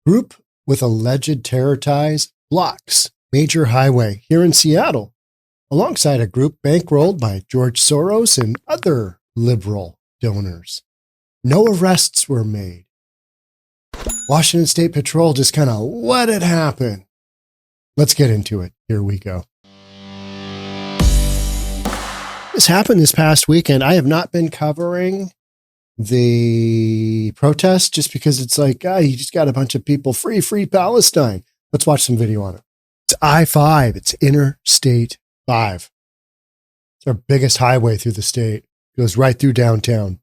Group with alleged terror ties blocks major highway here in Seattle, alongside a group bankrolled by George Soros and other liberal donors. No arrests were made. Washington State Patrol just kind of let it happen. Let's get into it. Here we go. This happened this past weekend. I have not been covering the protest just because it's like, you just got a bunch of people free Palestine. Let's watch some video on it. It's I-5. It's Interstate 5. It's our biggest highway through the state. It goes right through downtown.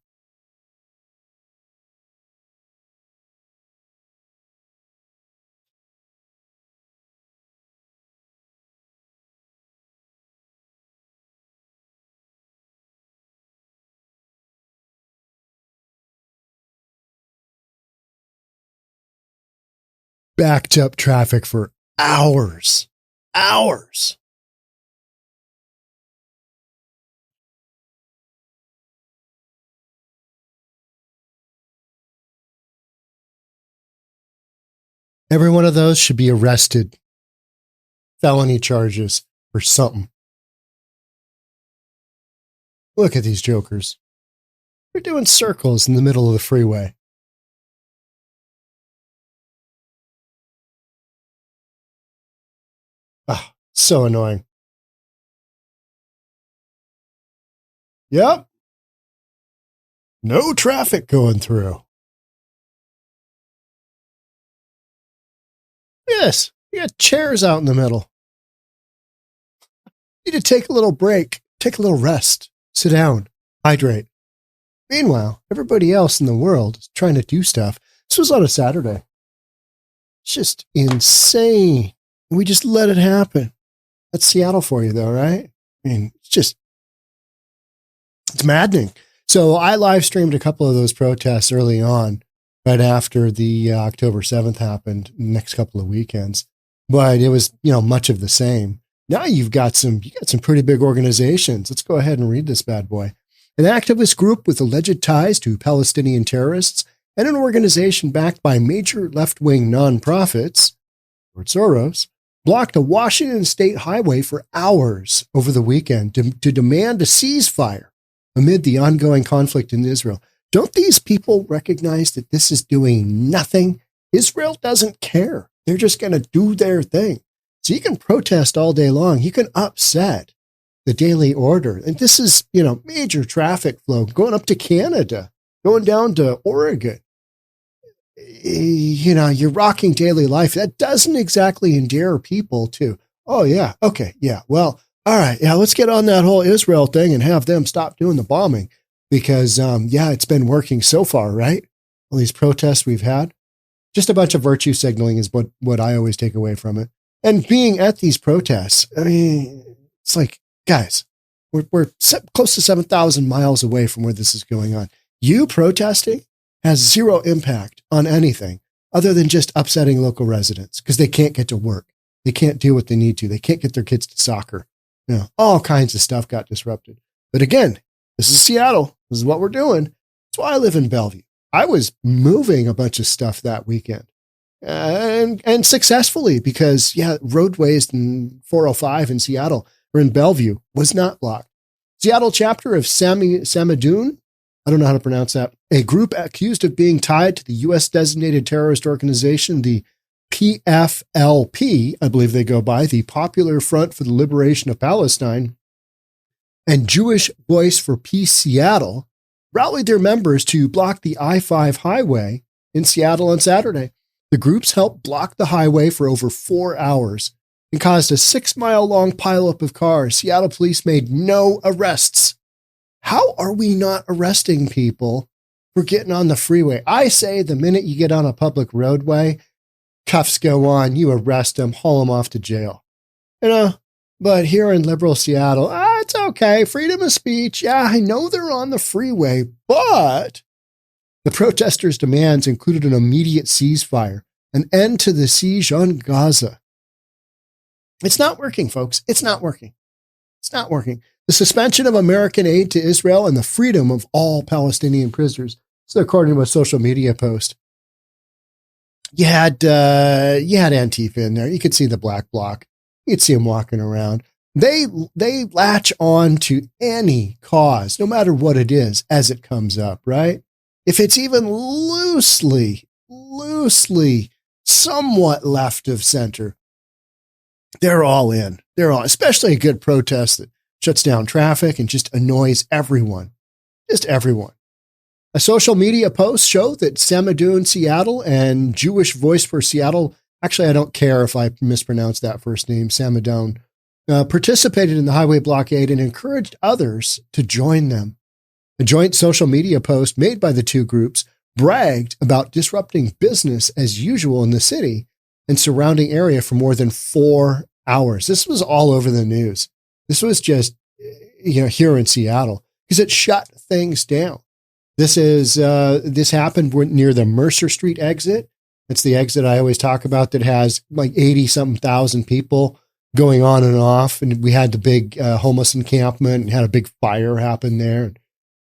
Backed up traffic for hours. Every one of those should be arrested. Felony charges or something. Look at these jokers. They're doing circles in the middle of the freeway. Ah, so annoying. Yep. No traffic going through. Yes, you got chairs out in the middle. You need to take a little break, take a little rest, sit down, hydrate. Meanwhile, everybody else in the world is trying to do stuff. This was on a Saturday. It's just insane. We just let it happen. That's Seattle for you, though, right? I mean, it's maddening. So I live streamed a couple of those protests early on, right after the October 7th happened, next couple of weekends. But it was, much of the same. Now you got some pretty big organizations. Let's go ahead and read this bad boy. An activist group with alleged ties to Palestinian terrorists and an organization backed by major left-wing nonprofits, George Soros, blocked a Washington state highway for hours over the weekend to demand a ceasefire amid the ongoing conflict in Israel. Don't these people recognize that this is doing nothing? Israel doesn't care. They're just going to do their thing. So you can protest all day long. You can upset the daily order. And this is, major traffic flow going up to Canada, going down to Oregon. You're rocking daily life. That doesn't exactly endear people to, oh, yeah, okay, yeah, well, all right, yeah, let's get on that whole Israel thing and have them stop doing the bombing because, it's been working so far, right? All these protests we've had. Just a bunch of virtue signaling is what I always take away from it. And being at these protests, I mean, it's like, guys, we're close to 7,000 miles away from where this is going on. You protesting has zero impact on anything other than just upsetting local residents because they can't get to work. They can't do what they need to. They can't get their kids to soccer. All kinds of stuff got disrupted. But again, this is Seattle. This is what we're doing. That's why I live in Bellevue. I was moving a bunch of stuff that weekend and successfully because, roadways in 405 in Seattle or in Bellevue was not blocked. Seattle chapter of Sadun, I don't know how to pronounce that. A group accused of being tied to the U.S. designated terrorist organization, the PFLP, I believe they go by, the Popular Front for the Liberation of Palestine, and Jewish Voice for Peace Seattle, rallied their members to block the I-5 highway in Seattle on Saturday. The groups helped block the highway for over 4 hours and caused a 6-mile-long pileup of cars. Seattle police made no arrests. How are we not arresting people for getting on the freeway? I say the minute you get on a public roadway, cuffs go on, you arrest them, haul them off to jail. But here in liberal Seattle, it's okay. Freedom of speech. Yeah, I know they're on the freeway, but the protesters' demands included an immediate ceasefire, an end to the siege on Gaza. It's not working, folks. It's not working. The suspension of American aid to Israel and the freedom of all Palestinian prisoners. So according to a social media post. you had Antifa in there. You could see the black bloc. You'd see them walking around. They latch on to any cause, no matter what it is, as it comes up, right? If it's even loosely, somewhat left of center, they're all in. They're all, especially a good protest that shuts down traffic and just annoys everyone. Just everyone. A social media post showed that Sadun, Seattle, and Jewish Voice for Seattle, actually, I don't care if I mispronounce that first name, Sadun, participated in the highway blockade and encouraged others to join them. A joint social media post made by the two groups bragged about disrupting business as usual in the city and surrounding area for more than 4 hours. This was all over the news. This was just, here in Seattle, because it shut things down. This happened near the Mercer Street exit. It's the exit I always talk about that has like 80-something thousand people going on and off. And we had the big homeless encampment and had a big fire happen there.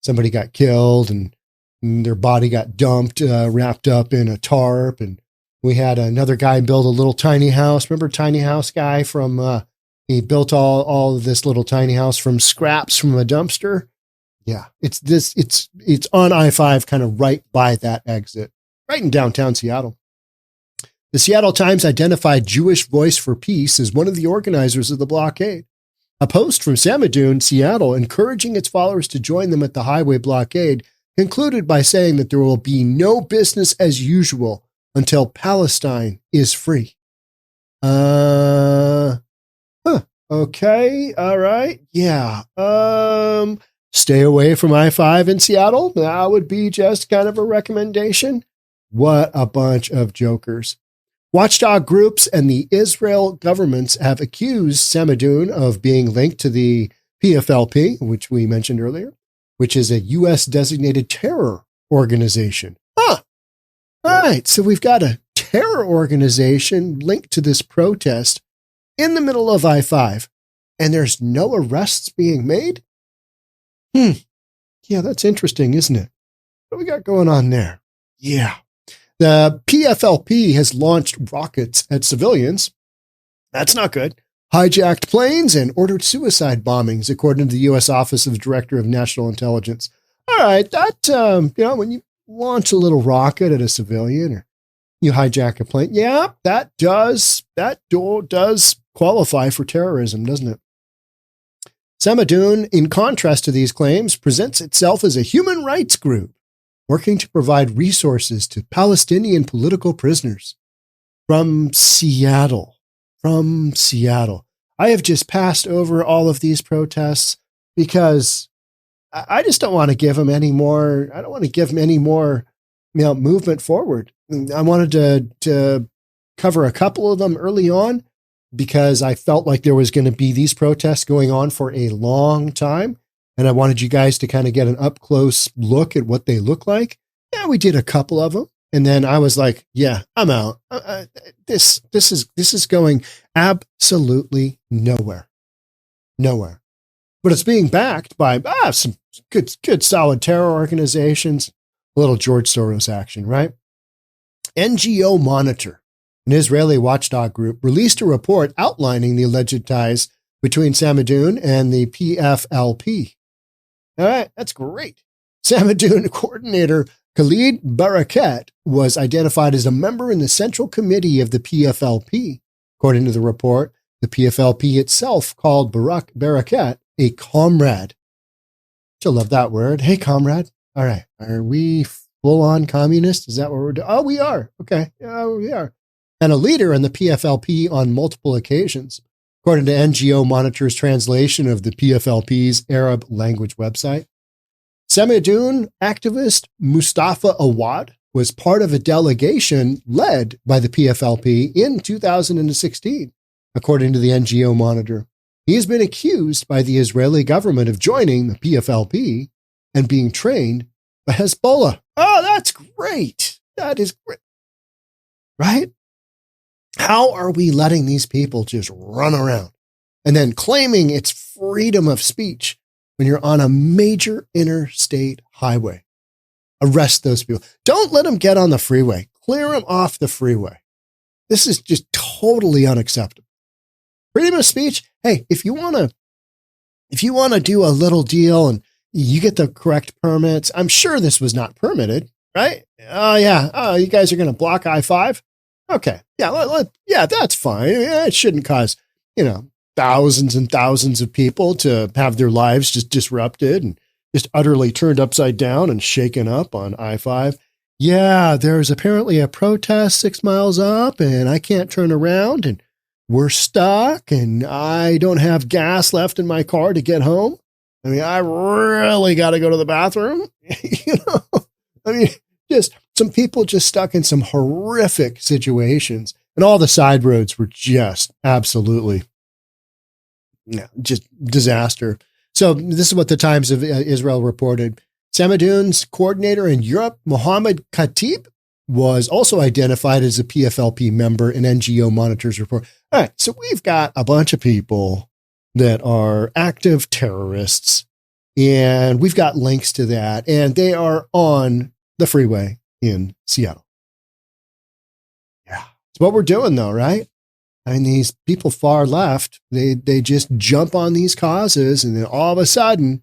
Somebody got killed and their body got dumped, wrapped up in a tarp. And we had another guy build a little tiny house. Remember tiny house guy from, he built all of this little tiny house from scraps from a dumpster. Yeah, it's on I-5, kind of right by that exit, right in downtown Seattle. The Seattle Times identified Jewish Voice for Peace as one of the organizers of the blockade. A post from Sadun, Seattle, encouraging its followers to join them at the highway blockade, concluded by saying that there will be no business as usual until Palestine is free. Okay, all right, yeah. Stay away from I-5 in Seattle. That would be just kind of a recommendation. What a bunch of jokers. Watchdog groups and the Israel governments have accused Sadun of being linked to the PFLP, which we mentioned earlier, which is a U.S. designated terror organization. All right, so we've got a terror organization linked to this protest in the middle of I-5, and there's no arrests being made? Yeah, that's interesting, isn't it? What do we got going on there? Yeah. The PFLP has launched rockets at civilians. That's not good. Hijacked planes and ordered suicide bombings, according to the U.S. Office of Director of National Intelligence. All right, that, when you launch a little rocket at a civilian or you hijack a plane, yeah, that does qualify for terrorism, doesn't it? Sadun, in contrast to these claims, presents itself as a human rights group working to provide resources to Palestinian political prisoners. From Seattle. I have just passed over all of these protests because I just don't want to give them any more. I don't want to give them any more, movement forward. I wanted to cover a couple of them early on, because I felt like there was going to be these protests going on for a long time. And I wanted you guys to kind of get an up close look at what they look like. Yeah, we did a couple of them. And then I was like, yeah, I'm out. This is going absolutely nowhere. But it's being backed by some good solid terror organizations. A little George Soros action, right? NGO Monitor, an Israeli watchdog group, released a report outlining the alleged ties between Sadun and the PFLP. All right, that's great. Sadun coordinator Khalid Barakat was identified as a member in the Central Committee of the PFLP. According to the report, the PFLP itself called Barakat a comrade. I love that word. Hey, comrade. All right, are we full-on communist? Is that what we're doing? Oh, we are. Okay, yeah, we are. And a leader in the PFLP on multiple occasions, according to NGO Monitor's translation of the PFLP's Arab language website. Sadun activist Mustafa Awad was part of a delegation led by the PFLP in 2016, according to the NGO Monitor. He has been accused by the Israeli government of joining the PFLP and being trained by Hezbollah. Oh, that's great. That is great. Right? How are we letting these people just run around and then claiming it's freedom of speech when you're on a major interstate highway? Arrest those people. Don't let them get on the freeway. clear them off the freeway. This is just totally unacceptable. Freedom of speech. Hey, if you want to do a little deal and you get the correct permits, I'm sure this was not permitted, right? Oh yeah. Oh, you guys are going to block I-5. Okay. Yeah. Yeah, that's fine. It shouldn't cause, thousands and thousands of people to have their lives just disrupted and just utterly turned upside down and shaken up on I-5. Yeah, there's apparently a protest 6 miles up and I can't turn around and we're stuck and I don't have gas left in my car to get home. I mean, I really got to go to the bathroom. Just some people just stuck in some horrific situations, and all the side roads were just absolutely, just disaster. So this is what the Times of Israel reported. Samadun's coordinator in Europe, Mohammed Khatib, was also identified as a PFLP member in NGO Monitor's report. All right, so we've got a bunch of people that are active terrorists, and we've got links to that, and they are on the freeway in Seattle. Yeah, it's what we're doing, though, right? I mean, these people far left, they just jump on these causes, and then all of a sudden,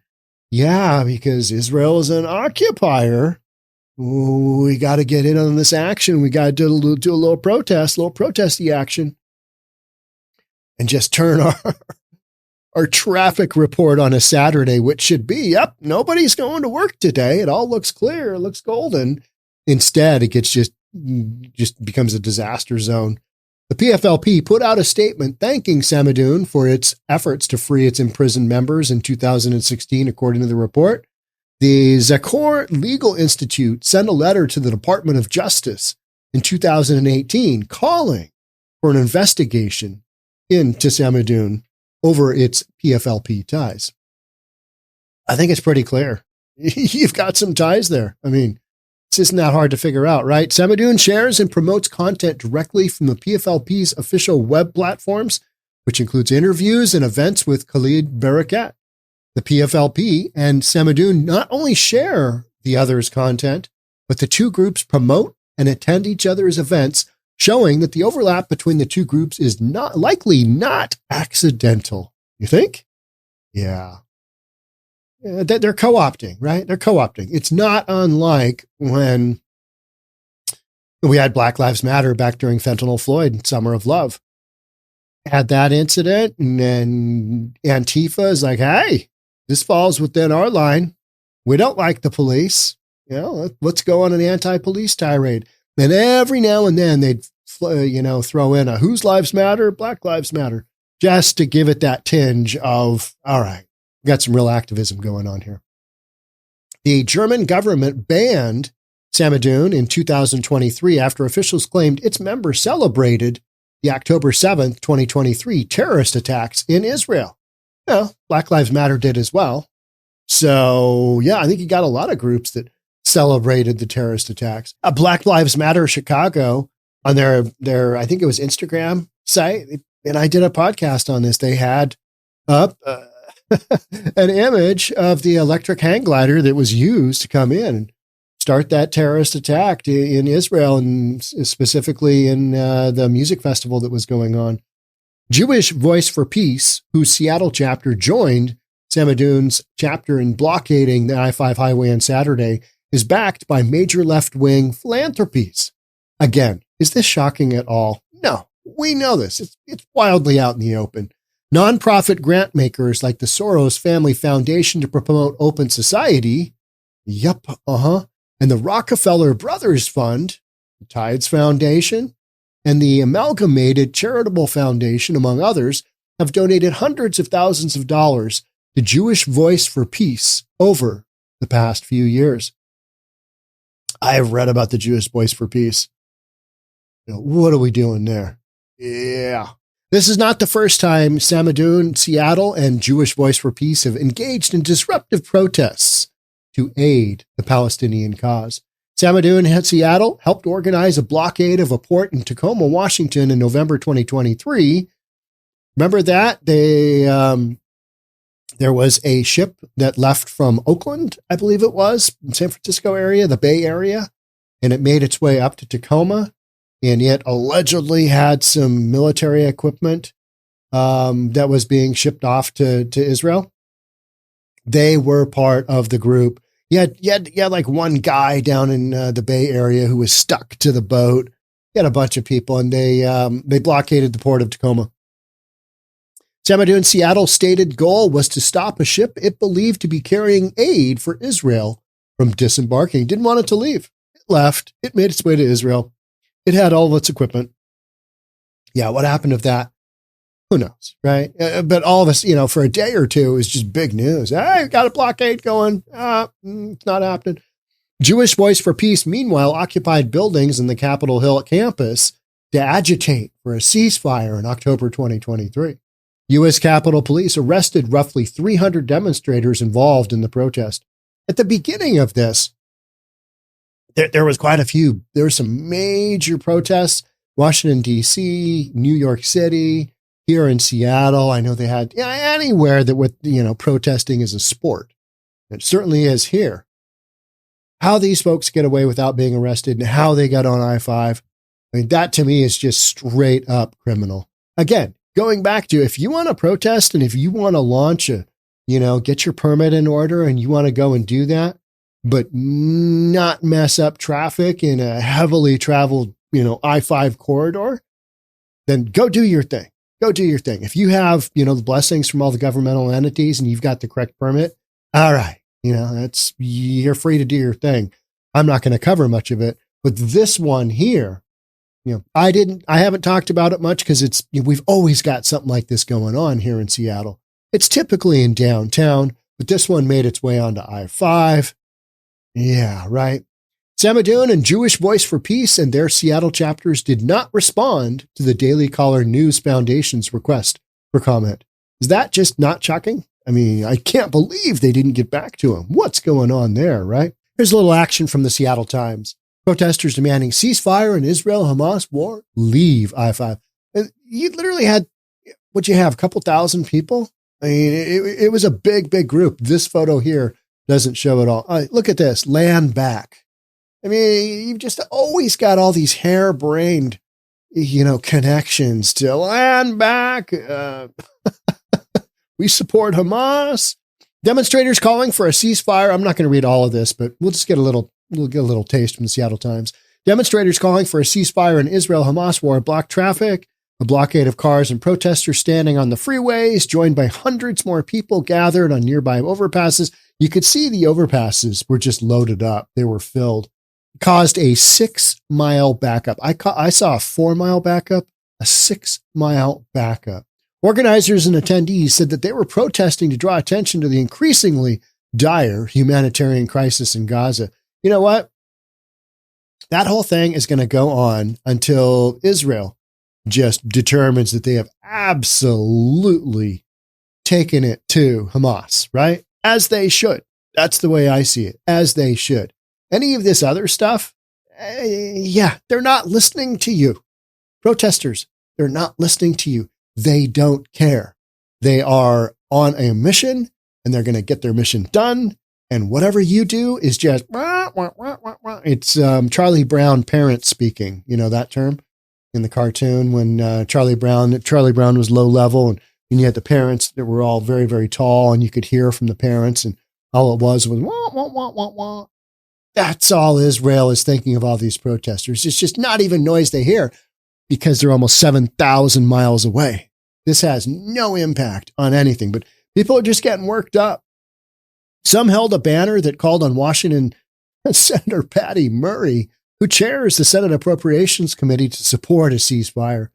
yeah, because Israel is an occupier, we got to get in on this action. We got to do a little protesty action, and just turn our traffic report on a Saturday, which should be, yep, nobody's going to work today. It all looks clear. It looks golden. Instead, it gets just becomes a disaster zone. The PFLP put out a statement thanking Samadun for its efforts to free its imprisoned members in 2016, according to the report. The Zachor Legal Institute sent a letter to the Department of Justice in 2018 calling for an investigation into Samadun over its PFLP ties. I think it's pretty clear. You've got some ties there. I mean, this isn't that hard to figure out, right? Samadun shares and promotes content directly from the PFLP's official web platforms, which includes interviews and events with Khalid Barakat. The PFLP and Samadun not only share the other's content, but the two groups promote and attend each other's events, showing that the overlap between the two groups is likely not accidental. You think? Yeah. They're co-opting, right? They're co-opting. It's not unlike when we had Black Lives Matter back during Fentanyl Floyd, Summer of Love. Had that incident, and then Antifa is like, hey, this falls within our line. We don't like the police. Let's go on an anti-police tirade. And every now and then they'd, throw in a Whose Lives Matter, Black Lives Matter, just to give it that tinge of, all right, we got some real activism going on here. The German government banned Samadun in 2023 after officials claimed its members celebrated the October 7th, 2023 terrorist attacks in Israel. Black Lives Matter did as well. So, yeah, I think you got a lot of groups that celebrated the terrorist attacks. Black Lives Matter Chicago on their I think it was Instagram site, and I did a podcast on this. They had up an image of the electric hang glider that was used to come in and start that terrorist attack in Israel, and specifically in the music festival that was going on. Jewish Voice for Peace, whose Seattle chapter joined Samadun's chapter in blockading the I-5 highway on Saturday, is backed by major left-wing philanthropies. Again, is this shocking at all? No, we know this. It's wildly out in the open. Nonprofit grant makers like the Soros Family Foundation to promote open society, and the Rockefeller Brothers Fund, the Tides Foundation, and the Amalgamated Charitable Foundation, among others, have donated hundreds of thousands of dollars to Jewish Voice for Peace over the past few years. I have read about the Jewish Voice for Peace. What are we doing there? Yeah. This is not the first time Samadun, Seattle, and Jewish Voice for Peace have engaged in disruptive protests to aid the Palestinian cause. Samadun in Seattle helped organize a blockade of a port in Tacoma, Washington in November 2023. Remember that? There was a ship that left from Oakland, I believe it was, San Francisco area, the Bay Area, and it made its way up to Tacoma, and it allegedly had some military equipment that was being shipped off to Israel. They were part of the group. You had like one guy down in the Bay Area who was stuck to the boat. You had a bunch of people, and they blockaded the port of Tacoma. Sadun's Seattle's stated goal was to stop a ship it believed to be carrying aid for Israel from disembarking. Didn't want it to leave. It left. It made its way to Israel. It had all of its equipment. Yeah, what happened to that? Who knows, right? But all of us, for a day or two, is just big news. Hey, got a blockade going. It's not happening. Jewish Voice for Peace, meanwhile, occupied buildings in the Capitol Hill campus to agitate for a ceasefire in October 2023. U.S. Capitol Police arrested roughly 300 demonstrators involved in the protest. At the beginning of this, there was quite a few. There were some major protests. Washington, D.C., New York City, here in Seattle. I know they had anywhere that with, protesting is a sport. It certainly is here. How these folks get away without being arrested and how they got on I-5, that to me is just straight up criminal. Again, going back to, if you want to protest and if you want to launch get your permit in order and you want to go and do that, but not mess up traffic in a heavily traveled, I-5 corridor, then go do your thing. Go do your thing. If you have, the blessings from all the governmental entities and you've got the correct permit, all right. You're free to do your thing. I'm not going to cover much of it, but this one here, I haven't talked about it much because we've always got something like this going on here in Seattle. It's typically in downtown, but this one made its way onto I-5. Yeah, right. Sadun and Jewish Voice for Peace and their Seattle chapters did not respond to the Daily Caller News Foundation's request for comment. Is that just not shocking? I mean, I can't believe they didn't get back to him. What's going on there, right? Here's a little action from the Seattle Times. Protesters demanding ceasefire in Israel-Hamas war, leave I-5. And you literally had, what'd you have, a couple thousand people? I mean, it was a big, big group. This photo here doesn't show it all. Look at this, land back. I mean, you've just always got all these harebrained, connections to land back. We support Hamas. Demonstrators calling for a ceasefire. I'm not going to read all of this, but we'll just get a little taste from the Seattle Times. Demonstrators calling for a ceasefire in Israel-Hamas war blocked traffic. A blockade of cars and protesters standing on the freeways, joined by hundreds more people gathered on nearby overpasses. You could see the overpasses were just loaded up. They were filled. Caused a 6-mile backup. I saw a 4-mile backup, a 6-mile backup. Organizers and attendees said that they were protesting to draw attention to the increasingly dire humanitarian crisis in Gaza. You know what? That whole thing is going to go on until Israel just determines that they have absolutely taken it to Hamas, right? As they should. That's the way I see it. As they should. Any of this other stuff, they're not listening to you. Protesters, they're not listening to you. They don't care. They are on a mission and they're going to get their mission done. And whatever you do is just, it's Charlie Brown parent speaking. You know that term in the cartoon when Charlie Brown was low level and you had the parents that were all very, very tall and you could hear from the parents and all it was wah, wah, wah, wah, wah. That's all Israel is thinking of all these protesters. It's just not even noise they hear because they're almost 7,000 miles away. This has no impact on anything, but people are just getting worked up. Some held a banner that called on Washington Senator Patty Murray, who chairs the Senate Appropriations Committee, to support a ceasefire.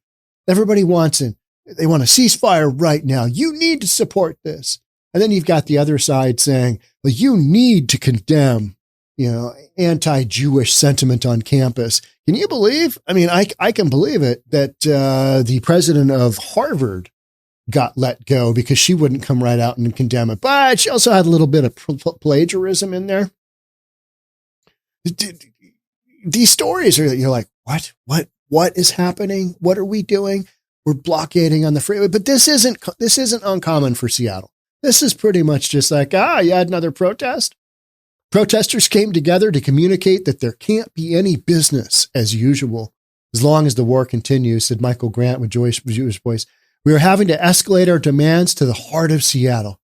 Everybody wants it. They want a ceasefire right now. You need to support this. And then you've got the other side saying, well, you need to condemn, anti-Jewish sentiment on campus. Can you believe? I mean, I can believe it that the president of Harvard got let go because she wouldn't come right out and condemn it. But she also had a little bit of plagiarism in there. These stories are, you're like, what is happening? What are we doing? We're blockading on the freeway. But this isn't uncommon for Seattle. This is pretty much just like, you had another protest. Protesters came together to communicate that there can't be any business as usual as long as the war continues, said Michael Grant with Jewish Voice. We are having to escalate our demands to the heart of Seattle.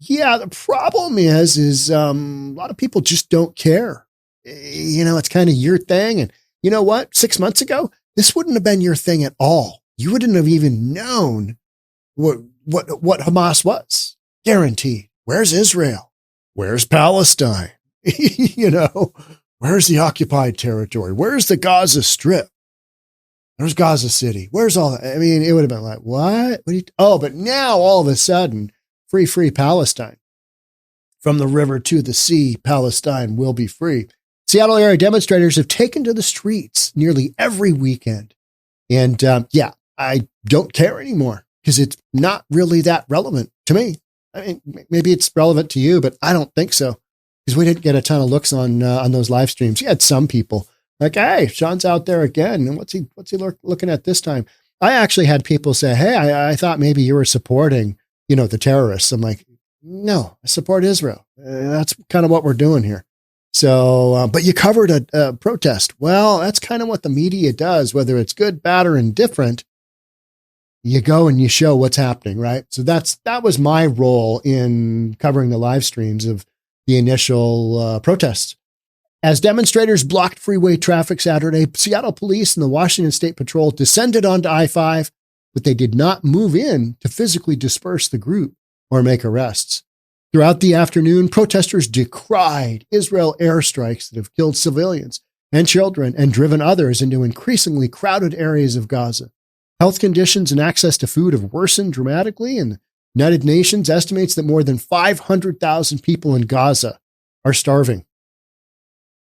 Yeah, the problem is a lot of people just don't care. It's kind of your thing. And you know what? 6 months ago, this wouldn't have been your thing at all. You wouldn't have even known what Hamas was. Guaranteed. Where's Israel? Where's Palestine? Where's the occupied territory? Where's the Gaza Strip? Where's Gaza City? Where's all that? I mean, it would have been like, what? But now all of a sudden, free Palestine. From the river to the sea, Palestine will be free. Seattle area demonstrators have taken to the streets nearly every weekend. And I don't care anymore because it's not really that relevant to me. I mean, maybe it's relevant to you, but I don't think so because we didn't get a ton of looks on those live streams. You had some people like, hey, Sean's out there again. And what's he looking at this time? I actually had people say, hey, I thought maybe you were supporting, the terrorists. I'm like, no, I support Israel. That's kind of what we're doing here. So, but you covered a protest. Well, that's kind of what the media does, whether it's good, bad, or indifferent. You go and you show what's happening, right? So that was my role in covering the live streams of the initial protests. As demonstrators blocked freeway traffic Saturday, Seattle police and the Washington State Patrol descended onto I-5, but they did not move in to physically disperse the group or make arrests. Throughout the afternoon, protesters decried Israel airstrikes that have killed civilians and children and driven others into increasingly crowded areas of Gaza. Health conditions and access to food have worsened dramatically, and the United Nations estimates that more than 500,000 people in Gaza are starving.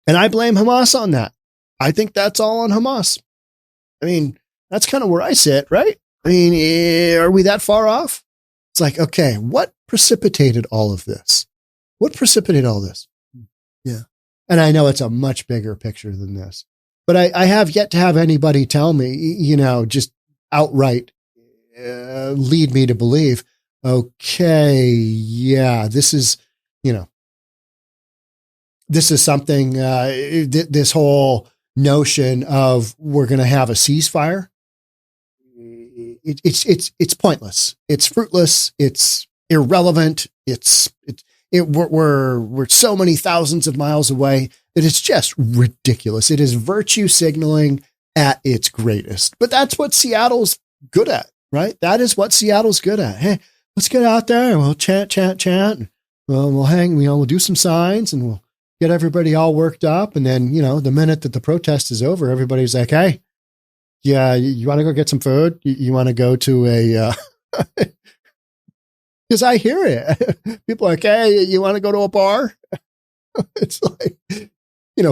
And I blame Hamas on that. I think that's all on Hamas. I mean, that's kind of where I sit, right? I mean, are we that far off? It's like, okay, what precipitated all of this? What precipitated all this? Yeah. And I know it's a much bigger picture than this, but I have yet to have anybody tell me, just outright lead me to believe, okay, yeah, this is something, this whole notion of we're going to have a ceasefire. It's pointless. It's fruitless. It's irrelevant. We're so many thousands of miles away that it's just ridiculous. It is virtue signaling at its greatest, but that's what Seattle's good at, right? That is what Seattle's good at. Hey, let's get out there and we'll chant. We'll hang, we'll do some signs and we'll get everybody all worked up. And then, the minute that the protest is over, everybody's like, hey, yeah, you want to go get some food? You want to go to a, because I hear it. People are like, hey, you want to go to a bar? It's like,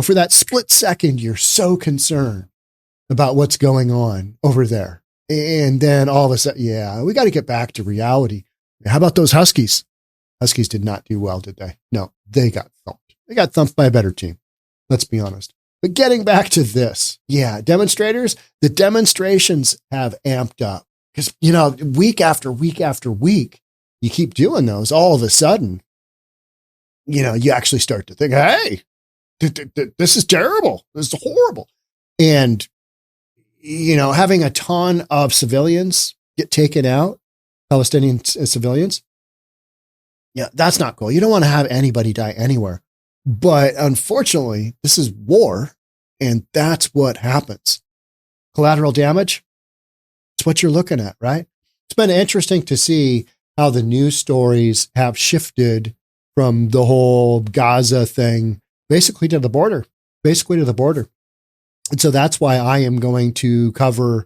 for that split second, you're so concerned about what's going on over there. And then all of a sudden, yeah, we got to get back to reality. How about those Huskies? Huskies did not do well, did they? No, they got thumped. They got thumped by a better team. Let's be honest. But getting back to this, yeah, the demonstrations have amped up because, week after week after week, you keep doing those. All of a sudden, you actually start to think, hey, this is terrible. This is horrible. And, having a ton of civilians get taken out, Palestinian civilians, yeah, that's not cool. You don't want to have anybody die anywhere. But unfortunately, this is war, and that's what happens. Collateral damage, it's what you're looking at, right? It's been interesting to see how the news stories have shifted from the whole Gaza thing basically to the border. And so that's why I am going to cover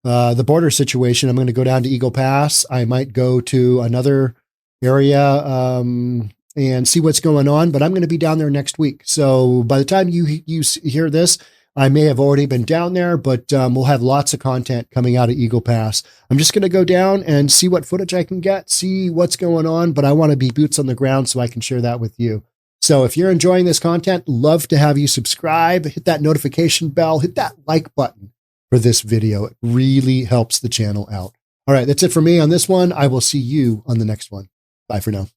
the border situation. I'm going to go down to Eagle Pass. I might go to another area and see what's going on, but I'm going to be down there next week. So by the time you hear this, I may have already been down there, but we'll have lots of content coming out of Eagle Pass. I'm just going to go down and see what footage I can get, see what's going on, but I want to be boots on the ground so I can share that with you. So if you're enjoying this content, love to have you subscribe, hit that notification bell, hit that like button for this video. It really helps the channel out. All right, that's it for me on this one. I will see you on the next one. Bye for now.